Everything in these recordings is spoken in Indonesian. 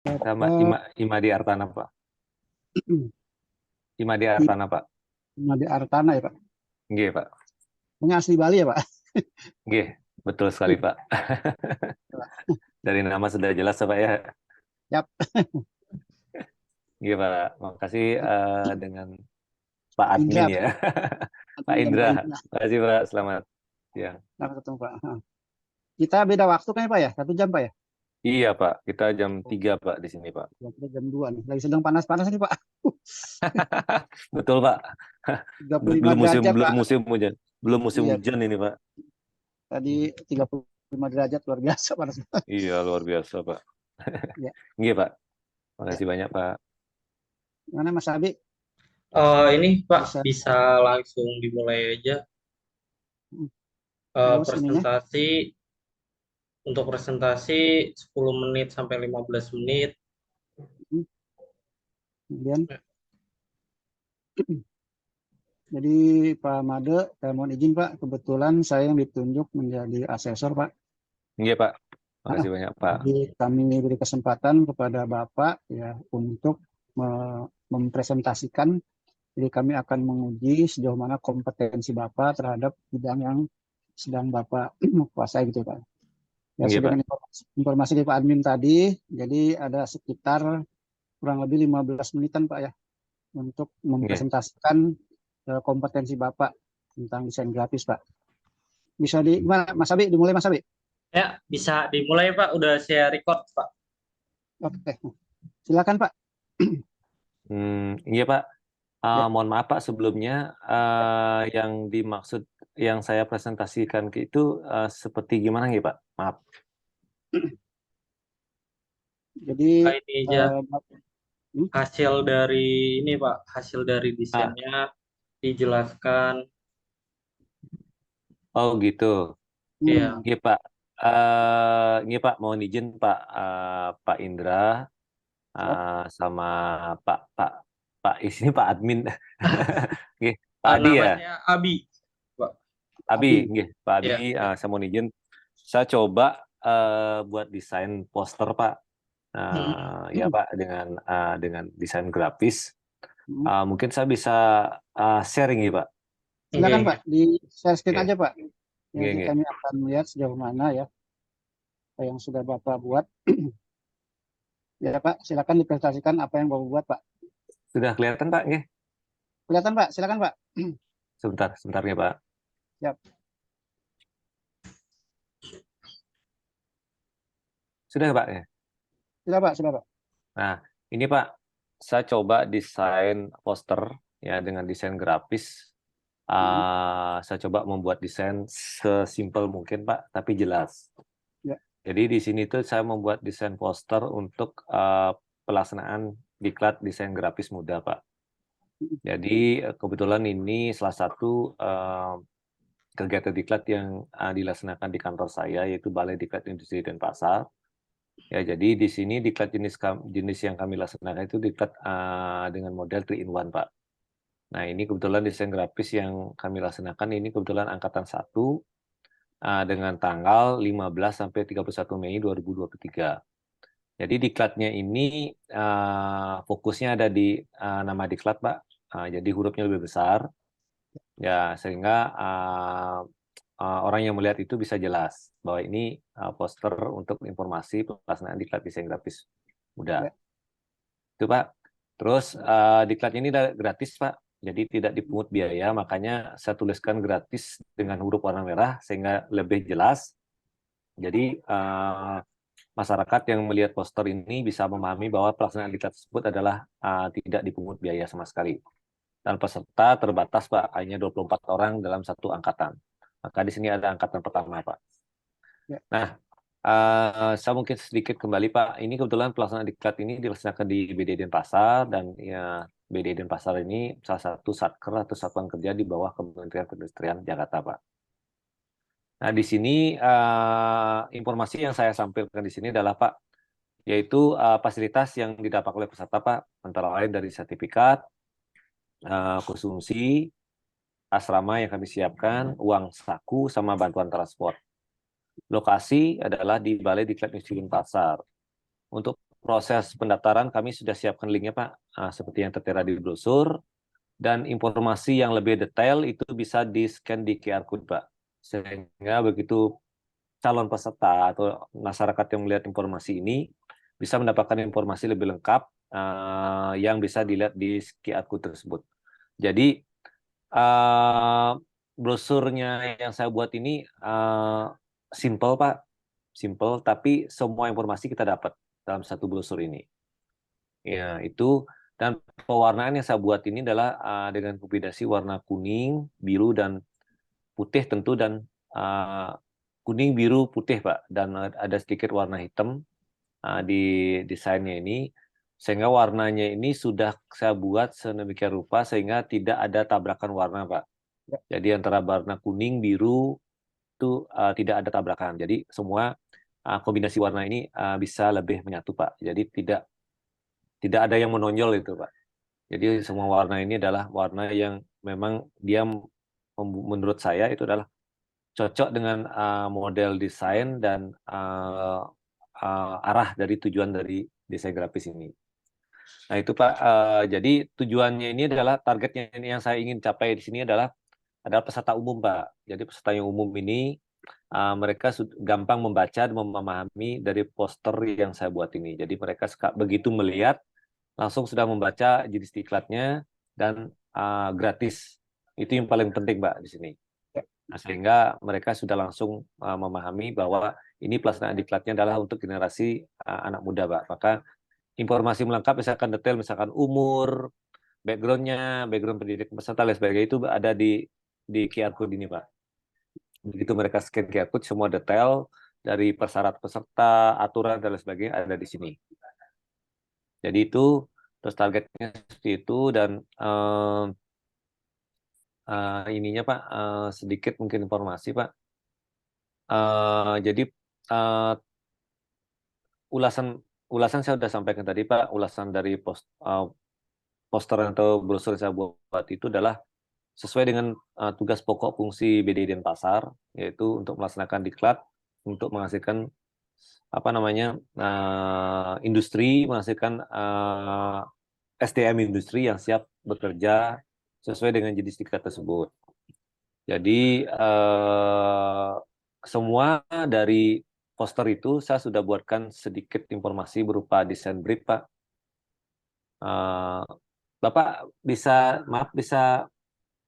Sama Bapak Imadi Artana, Pak. Imadi Artana, Pak. Made Artana ya Pak. Nggih, Pak. Ini asli Bali ya Pak. Nggih, betul sekali, Pak. Dari nama sudah jelas, Pak ya. Yap. Nggih, Pak. Makasih dengan Pak Pak Admin Indra, ya. Pak admin dan Indra. Pak Indra. Makasih, Pak. Selamat siang. Nah, ketemu Pak. Kita beda waktu kan ya Pak ya? 1 jam Pak ya? Iya, Pak. Kita jam Oh, 3, Pak, di sini, Pak. ya, kita jam 2 nih. Lagi sedang panas-panas nih Pak. Betul, Pak. 35 Belum musim derajat belum Pak. musim hujan. Belum musim Iya, hujan ini, Pak. tadi 35 derajat luar biasa panas banget. Iya, luar biasa, Pak. Ya, Nggih, Pak. ya. Makasih banyak, Pak. Mana Mas Abi Ini Pak bisa bisa langsung dimulai aja. host ininya. Presentasi untuk presentasi 10 menit sampai 15 menit. Hmm, Kemudian jadi Pak Made, saya mohon izin Pak, kebetulan saya yang ditunjuk menjadi asesor Pak. Nggih, Pak. Ah, Makasih banyak, Pak. Jadi kami beri kesempatan kepada Bapak ya untuk mempresentasikan. Jadi kami akan menguji sejauh mana kompetensi Bapak terhadap bidang yang sedang Bapak kuasai gitu Pak. Ya Nggih, sesuai Pak. dengan informasi dari Pak Admin tadi, jadi ada sekitar kurang lebih 15 menitan Pak ya untuk Nggih. mempresentasikan kompetensi Bapak tentang desain grafis Pak. Bisa di gimana Mas Abi? Dimulai Mas Abi. Ya, bisa dimulai Pak. Udah saya record Pak. Oke, silakan Pak. Iya, Pak. Ya. Mohon maaf, Pak, sebelumnya yang dimaksud yang saya presentasikan itu seperti gimana nih, Pak? Maaf. Jadi Ini aja hmm, hasil dari ini Pak. Hasil dari Ah, desainnya dijelaskan. oh gitu. Ya, Iya, Pak. Iya, Pak. Mohon izin, Pak. Pak Indra siap. sama Pak Pak Pak ini Pak Admin. Nggih, Pak Adi nama ya. saya Abi Pak. Abi, Abi. nggih, Pak Abi. Ya, ya. Saya mohon izin. Saya coba buat desain poster, Pak. Ya Pak, dengan desain grafis. Mungkin saya bisa sharing ya Pak. Silakan Oke. Pak, di share screen Oke, aja Pak. oke, Jadi oke. kami akan melihat sejauh mana ya apa yang sudah Bapak buat. Ya Pak, silakan dipresentasikan apa yang Bapak buat Pak. Sudah kelihatan Pak? Nggih. Kelihatan Pak, silakan Pak. Sebentar, sebentar ya Pak. Siap. Sudah Pak ya. Sudah Pak, sudah Pak. Nah, ini Pak, saya coba desain poster ya dengan desain grafis. Saya coba membuat desain sesimpel mungkin Pak, tapi jelas. Ya. Jadi di sini tuh saya membuat desain poster untuk pelaksanaan diklat desain grafis muda Pak. Jadi kebetulan ini salah satu kegiatan diklat yang dilaksanakan di kantor saya, yaitu Balai Diklat Industri dan Pasar. Ya, jadi di sini diklat jenis yang kami laksanakan itu diklat dengan model 3-in-1, Pak. Nah, ini kebetulan desain grafis yang kami laksanakan ini kebetulan angkatan 1 dengan tanggal 15 sampai 31 Mei 2023. Jadi diklatnya ini fokusnya ada di nama diklat, Pak. Jadi hurufnya lebih besar, ya sehingga orang yang melihat itu bisa jelas bahwa ini poster untuk informasi pelaksanaan diklat desain grafis muda. Ya. Itu Pak. Terus diklatnya ini gratis Pak, jadi tidak dipungut biaya, makanya saya tuliskan gratis dengan huruf warna merah sehingga lebih jelas. Jadi masyarakat yang melihat poster ini bisa memahami bahwa pelaksanaan diklat tersebut adalah tidak dipungut biaya sama sekali. Dan peserta terbatas Pak, hanya 24 orang dalam satu angkatan. Maka di sini ada angkatan pertama Pak. Ya. Nah, saya mungkin sedikit kembali Pak. Ini kebetulan pelaksanaan diklat ini dilaksanakan di BD Denpasar dan ya BD Denpasar ini salah satu satker atau satuan kerja di bawah Kementerian Perindustrian Jakarta Pak. Nah, di sini informasi yang saya sampaikan di sini adalah Pak, yaitu fasilitas yang didapat oleh peserta Pak, antara lain dari sertifikat, konsumsi, asrama yang kami siapkan, uang saku, sama bantuan transport. Lokasi adalah di Balai Diklat Industri Pasar. Untuk proses pendaftaran kami sudah siapkan linknya Pak, seperti yang tertera di brosur. Dan informasi yang lebih detail itu bisa di-scan di QR Code Pak. Sehingga begitu calon peserta atau masyarakat yang melihat informasi ini bisa mendapatkan informasi lebih lengkap yang bisa dilihat di QR Code tersebut. Jadi brosurnya yang saya buat ini simple Pak, simple, tapi semua informasi kita dapat dalam satu brosur ini. Ya, itu. Dan pewarnaan yang saya buat ini adalah dengan kombinasi warna kuning, biru, dan putih tentu, dan kuning, biru, putih, Pak. Dan ada sedikit warna hitam di desainnya ini. Sehingga warnanya ini sudah saya buat sedemikian rupa sehingga tidak ada tabrakan warna, Pak. Jadi antara warna kuning, biru, itu tidak ada tabrakan. Jadi semua kombinasi warna ini bisa lebih menyatu, Pak. Jadi tidak ada yang menonjol itu, Pak. Jadi semua warna ini adalah warna yang memang dia menurut saya itu adalah cocok dengan model desain dan arah dari tujuan dari desain grafis ini. Nah itu Pak, jadi tujuannya ini adalah targetnya ini yang saya ingin capai di sini adalah peserta umum Pak. Jadi peserta yang umum ini mereka gampang membaca dan memahami dari poster yang saya buat ini. Jadi mereka begitu melihat langsung sudah membaca jenis diklatnya dan gratis. Itu yang paling penting, Mbak, di sini. Nah, sehingga mereka sudah langsung memahami bahwa ini pelaksanaan diklatnya adalah untuk generasi anak muda, Pak. Maka informasi melengkap, misalkan detail, misalkan umur, background-nya, background pendidikan peserta, dan sebagainya itu ada di QR Code ini, Pak. Begitu mereka scan QR Code, semua detail dari persyarat peserta, aturan, dan lain sebagainya ada di sini. Jadi itu terus targetnya seperti itu dan ininya Pak sedikit mungkin informasi Pak. Jadi ulasan saya sudah sampaikan tadi Pak. Ulasan dari poster atau brosur saya buat itu adalah sesuai dengan tugas pokok fungsi BDI Denpasar, yaitu untuk melaksanakan diklat untuk menghasilkan industri, menghasilkan SDM industri yang siap bekerja sesuai dengan jenis diklat tersebut. Jadi semua dari poster itu saya sudah buatkan sedikit informasi berupa desain brief, Pak. Bapak bisa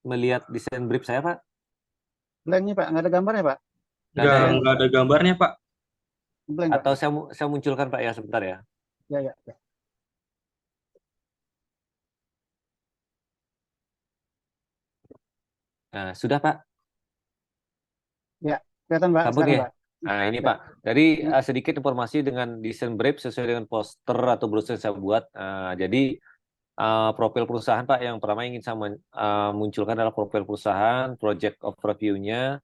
melihat desain brief saya, Pak? Blank nih Pak, nggak ada gambarnya Pak? Nggak ada gambarnya, Pak. Blank, Pak. Atau saya munculkan, Pak, ya, sebentar ya. Ya. Nah, sudah, Pak? Ya, kelihatan Pak, Kabut sekarang ya? Pak. Nah, ini Ya. Pak. Dari sedikit informasi dengan desain brief sesuai dengan poster atau brosur yang saya buat. Jadi profil perusahaan Pak, yang pertama ingin saya munculkan adalah profil perusahaan, project overview-nya,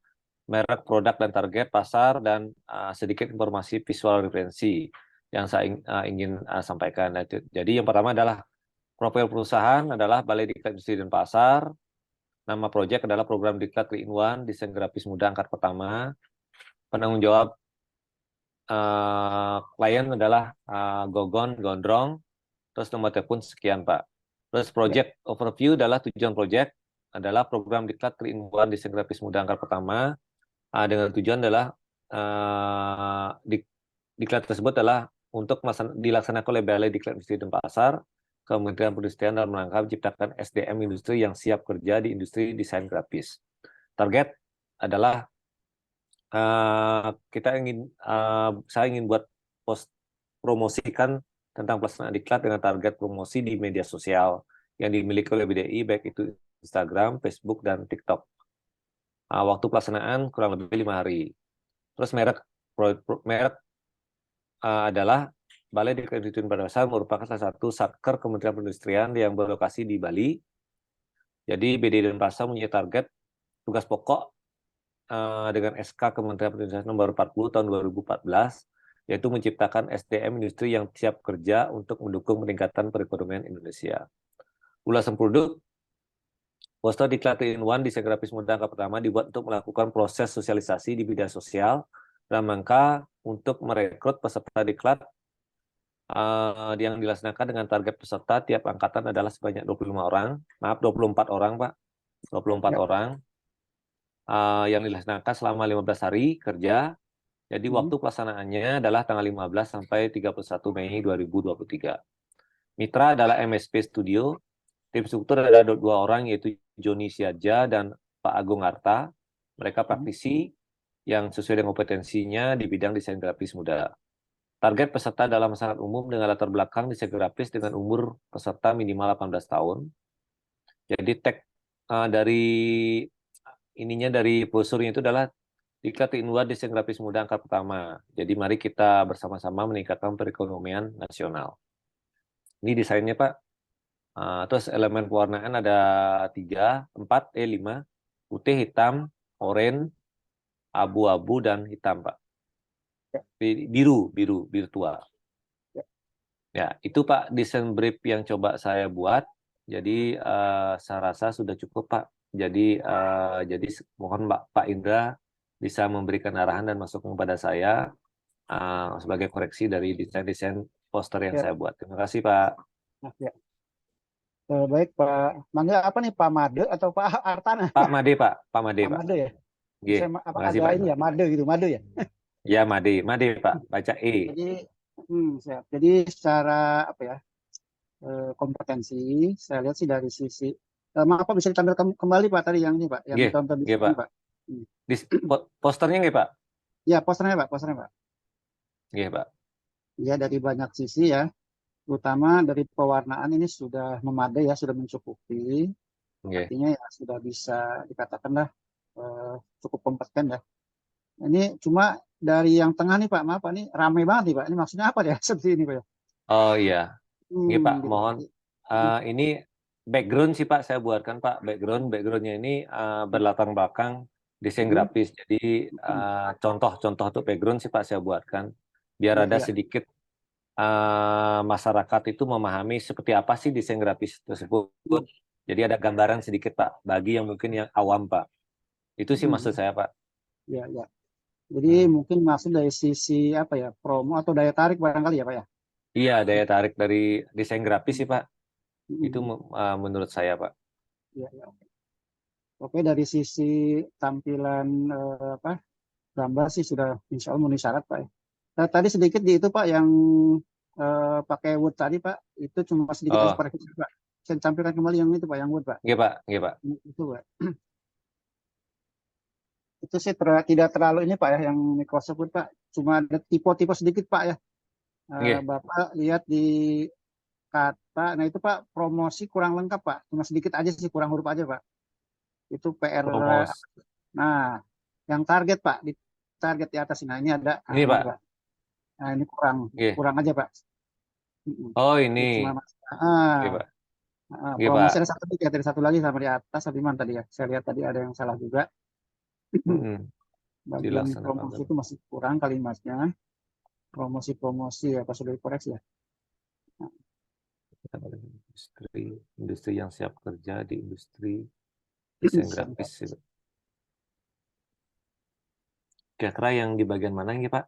merek, produk, dan target pasar, dan sedikit informasi visual referensi yang saya ingin sampaikan. Nah, jadi yang pertama adalah profil perusahaan adalah Balai Diklat Industri dan Pasar. Nama proyek adalah Program Diklat 3-in-1, Desain Grafis Muda Angkat Pertama. Penanggung jawab klien adalah Gogon, Gondrong. Terus nomor telepon sekian, Pak. Terus project overview adalah tujuan project adalah program diklat 3-in-1 desain grafis muda angkat pertama dengan tujuan adalah diklat tersebut adalah untuk dilaksanakan oleh Balai Diklat Industri dan Pasar, Kementerian Perindustrian dalam rangka menciptakan SDM industri yang siap kerja di industri desain grafis. Target adalah saya ingin buat promosikan tentang pelaksanaan diklat dengan target promosi di media sosial yang dimiliki oleh BDI, baik itu Instagram, Facebook, dan TikTok. Waktu pelaksanaan kurang lebih 5 hari. Terus merek adalah Balai Diklat Industri dan Pasar merupakan salah satu satker Kementerian Perindustrian yang berlokasi di Bali. Jadi BDI Denpasar punya target tugas pokok dengan SK Kementerian Perindustrian nomor 40 tahun 2014, yaitu menciptakan SDM industri yang siap kerja untuk mendukung peningkatan perekonomian Indonesia. Ulasan produk, poster diklat 3-in-1 desain grafis muda angka pertama dibuat untuk melakukan proses sosialisasi di bidang sosial dalam rangka untuk merekrut peserta diklat yang dilaksanakan dengan target peserta tiap angkatan adalah sebanyak 25 orang. Maaf, 24 orang, Pak. 24 Ya. orang yang dilaksanakan selama 15 hari kerja. Jadi waktu pelaksanaannya adalah tanggal 15 sampai 31 Mei 2023. Mitra adalah MSP Studio. Tim struktur ada 2 orang, yaitu Joni Siaja dan Pak Agung Arta. Mereka praktisi yang sesuai dengan kompetensinya di bidang desain grafis muda. Target peserta adalah masyarakat umum dengan latar belakang desain grafis dengan umur peserta minimal 18 tahun. Jadi tag dari brosurnya itu adalah Diklat Inward Desain Grafis Muda angkat pertama. Jadi mari kita bersama-sama meningkatkan perekonomian nasional. Ini desainnya, Pak. Terus elemen pewarnaan ada 5. Putih, hitam, oranye, abu-abu, dan hitam, Pak. Biru tua. Ya, itu Pak desain brief yang coba saya buat. Jadi saya rasa sudah cukup, Pak. Jadi mohon Pak Indra bisa memberikan arahan dan masukan kepada saya sebagai koreksi dari desain-desain poster yang Ya. saya buat. Terima kasih, Pak. Nah, ya. Baik Pak, manggil apa nih, Pak Made atau Pak Artana? Pak Made, Pak. Pak Made, Pak Pak. Made ya. Nggih. Saya Terima kasih, ada Pak. ini ya, Made gitu, Made ya. Ya, Made, Pak. Baca E. Jadi, siap. Jadi secara apa ya, kompetensi, saya lihat sih dari sisi, maaf Pak, bisa ditampilkan kembali Pak tadi yang ini Pak, yang Nggih, contoh di nggih, sini Pak. Pak. Posternya nggih, Pak? Ya, posternya Pak, posternya Pak. Nggih, Pak. Ya, dari banyak sisi ya, terutama dari pewarnaan ini sudah memadai ya, sudah mencukupi. Nggih. Artinya ya sudah bisa dikatakanlah cukup kompeten ya. Ini cuma dari yang tengah nih Pak, maaf Pak, ini ramai banget nih Pak. Ini maksudnya apa ya seperti ini Pak ya? Oh iya. Nggih, Pak. Gitu. Mohon ini background sih Pak, saya buatkan Pak. Backgroundnya ini berlatar belakang desain grafis. Jadi contoh-contoh untuk background sih Pak saya buatkan. Biar Ya, ada ya. sedikit masyarakat itu memahami seperti apa sih desain grafis tersebut. Jadi ada gambaran sedikit Pak, bagi yang mungkin yang awam Pak. Itu sih maksud saya Pak. Ya, ya. Jadi mungkin maksud dari sisi apa ya, promo atau daya tarik barangkali ya Pak ya? Iya, daya tarik dari desain grafis sih Pak. Itu menurut saya Pak. Ya, ya. Oke, dari sisi tampilan gambar sih sudah insya Allah memenuhi syarat Pak ya. Tadi sedikit di itu Pak yang pakai wood tadi Pak, itu cuma sedikit aja Pak. Saya tampilkan kembali yang itu Pak, yang wood Pak. Iya Pak, iya Pak. Itu Pak. Itu sih tidak terlalu ini Pak ya, yang Microsoft Word Pak. Cuma ada tipe-tipe sedikit Pak ya. Bapak lihat di kata, nah itu Pak promosi kurang lengkap Pak. Cuma sedikit aja sih, kurang huruf aja Pak. Itu PR. Nah, yang target Pak, di target di atas. Nah ini ada. Ini Pak. Nah ini kurang aja Pak. Oh ini. Pak. Promosi ada satu lagi, ada satu lagi sama di atas, tapi mana tadi ya? Saya lihat tadi ada yang salah juga. Bagian promosi itu masih kurang kalimatnya. Promosi apa sudah dikoreksi ya? Industri yang siap kerja di industri desain grafis. Kira-kira yang di bagian mana ini Pak?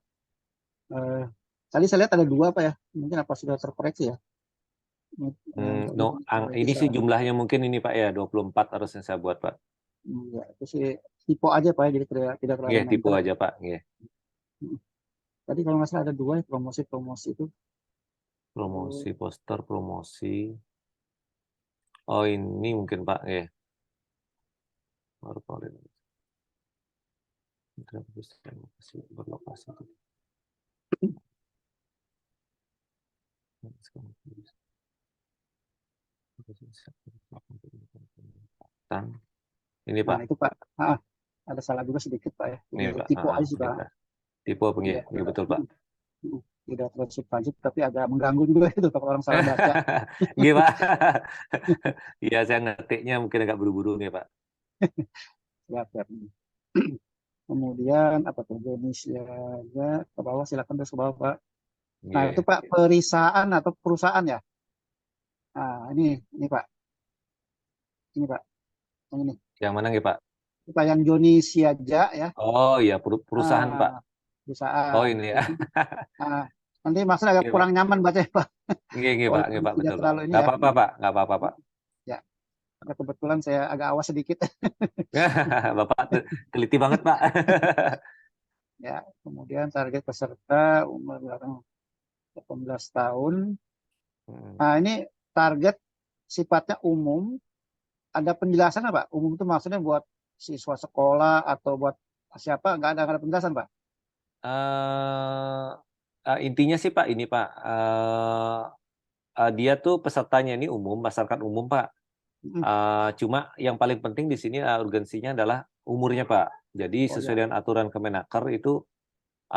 Tadi saya lihat ada 2 Pak ya. Mungkin apa sudah terkoreksi ya? Ini sih jumlahnya mungkin ini Pak ya, 24 harusnya saya buat Pak. Ya, itu sih tipe aja Pak ya, jadi tidak terlalu nempel. Tipe aja Pak. Tadi kalau nggak salah ada 2 ya, promosi itu. Promosi, poster, promosi. Oh ini mungkin Pak ya. Berlokasi. Ini Pak. Nah, itu Pak. Ada salah juga sedikit Pak ya. Ini Pak. Tipe aja sih Pak. Tipe ya, betul Pak. Tidak terlalu substantif tapi agak mengganggu juga itu kalau orang salah baca. Iya Pak. Iya saya ngetiknya mungkin agak buru-buru nih Pak. Siap. Kemudian apa tuh jenis ya ke bawah, silakan terus ke bawah Pak. Nah itu Pak perisaan atau perusahaan ya. Nah ini Pak. Ini Pak. Yang ini. Yang mana nih Pak? Pak yang Joni Siaja ya. Oh iya perusahaan Pak. Perusahaan. Oh ini ya. Nanti maksudnya agak Iya, Pak. kurang nyaman baca ya Pak. Nggih, Kalau Pak, tidak betul, Pak. terlalu ini Nggak ya. apa-apa, Pak. Nggak apa-apa, Pak. Ya, karena kebetulan saya agak awas sedikit. Bapak teliti banget, Pak. Ya, kemudian target peserta umur belakang 18 tahun. Hmm. Nah, ini target sifatnya umum. Ada penjelasan apa? Umum itu maksudnya buat siswa sekolah atau buat siapa? Nggak ada penjelasan, Pak. Intinya sih, Pak, ini, Pak. Dia tuh pesertanya ini umum, masyarakat umum, Pak. Mm. Cuma yang paling penting di sini urgensinya adalah umurnya, Pak. Jadi Oh, sesuai ya. dengan aturan Kemenaker itu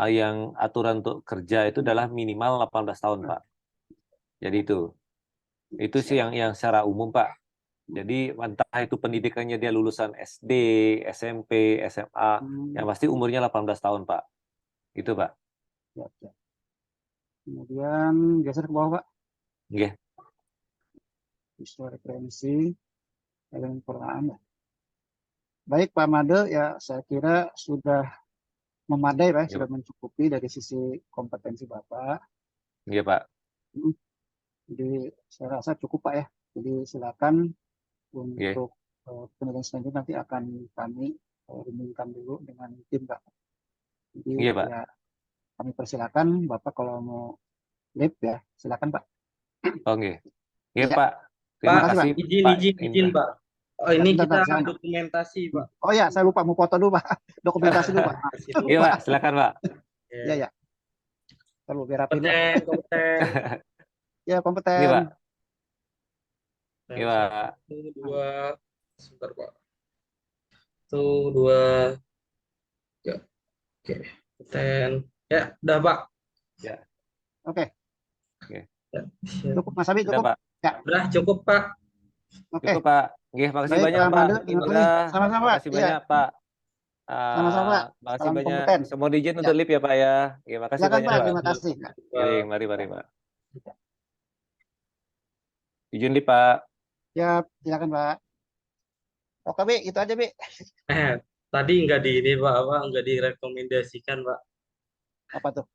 yang aturan untuk kerja itu adalah minimal 18 tahun, Pak. Jadi itu sih yang secara umum, Pak. Jadi entah itu pendidikannya dia lulusan SD, SMP, SMA, yang pasti umurnya 18 tahun, Pak. Itu, Pak. Ya, ya. Kemudian geser ke bawah, Pak. Oke. Visual referensi, elemen peranaan. Ya. Baik, Pak Made, ya saya kira sudah memadai, Pak, sudah mencukupi dari sisi kompetensi Bapak. Iya, Pak. Jadi saya rasa cukup, Pak ya. Jadi silakan untuk penelitian selanjutnya nanti akan kami rumuskan dulu dengan tim, Pak. Jadi Iya, Pak. ya kami persilakan Bapak kalau mau live ya, silakan Pak. Oke. Iya, Ya. Pak. Terima Pak, kasih, izin, Pak. izin, Pak. Oh, ini Bentar, kita jangan. dokumentasi, Pak. Oh ya, saya lupa mau foto dulu, Pak. Dokumentasi dulu, Pak. Iya, Pak. Silakan, Pak. Iya, ya. Perlu biar rapi dulu. Kompeten. Ya, kompeten. Ini, Pak. Iya, Pak. 1, 2, sebentar, Pak. 1, 2, ya. Oke, kompeten. Ya, udah, Pak. Ya. Oke. Oke. Ya, Cukup, Mas Abi, Udah, cukup. Pak. Ya. udah cukup, Pak. Oke. Cukup, Pak. Oke, makasih Baik, banyak, Pak Pak. Made, terima kasih. Sama-sama, Pak. Makasih Iya. banyak, Pak. Sama-sama, Pak. Makasih Salam banyak. kompeten. Mohon izin Ya. untuk live ya, Pak ya. Oke, makasih Silakan, banyak, Pak. Pak. Terima kasih. Oke, mari, Pak. Izin live, Pak. Ya, silakan, Pak. Oke, Bi, itu aja, Bi. Tadi nggak di ini, Pak, nggak direkomendasikan, Pak. Apa tuh?